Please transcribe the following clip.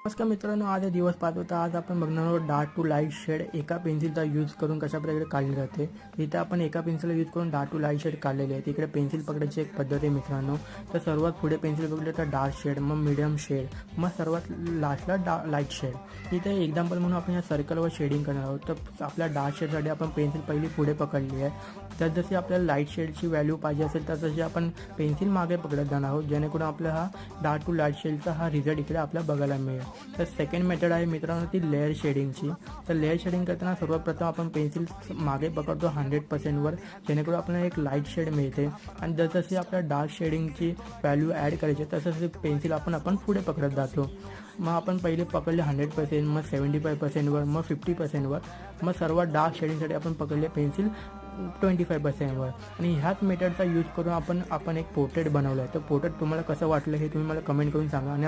नमस्कार मित्रांनो, आज दिवस पाहत होता. आज आपण बघणार आहोत डार्क टू लाईट शेड एका पेन्सिलचा यूज करून कशा प्रकारे काढली जाते. इथे आपण एका पेन्सिलला यूज करून डार्क टू लाईट शेड काढलेली आहे. तिकडे पेन्सिल पकडायची एक पद्धत आहे मित्रांनो. तर सर्वात पुढे पेन्सिल पकडले तर डार्क शेड, मग मिडियम शेड, मग सर्वात लास्टला लाईट शेड. इथे एक्झाम्पल म्हणून आपण या सर्कलवर शेडिंग करणार आहोत. तर आपल्या डार्क शेडसाठी आपण पेन्सिल पहिली पुढे पकडली आहे. तर जशी आपल्याला लाईट शेडची व्हॅल्यू पाहिजे असेल तर तशी आपण पेन्सिल मागे पकडत जाणार आहोत, जेणेकरून आपला हा डार्क टू लाईट शेडचा हा रिझल्ट इकडे आपल्याला बघायला मिळेल. तर सेकंड मेथड आहे मित्रांनो ती लेअर शेडिंगची. तर लेअर शेडिंग करताना सर्वप्रथम आपण पेन्सिल मागे पकडतो 100%वर, जेणेकरून आपल्याला एक लाईट शेड मिळते. आणि जसजशी आपल्या डार्क शेडिंगची व्हॅल्यू ॲड करायची तसं पेन्सिल आपण पुढे पकडत जातो. मग आपण पहिले पकडले 100%, मग 75%वर, मग 50%वर, मग सर्वात डार्क शेडिंगसाठी आपण पकडले पेन्सिल 25%वर. आणि ह्याच मेथडचा यूज करून आपण एक पोर्ट्रेट बनवलं आहे. तर पोर्ट्रेट तुम्हाला कसं वाटलं हे तुम्ही मला कमेंट करून सांगा. आणि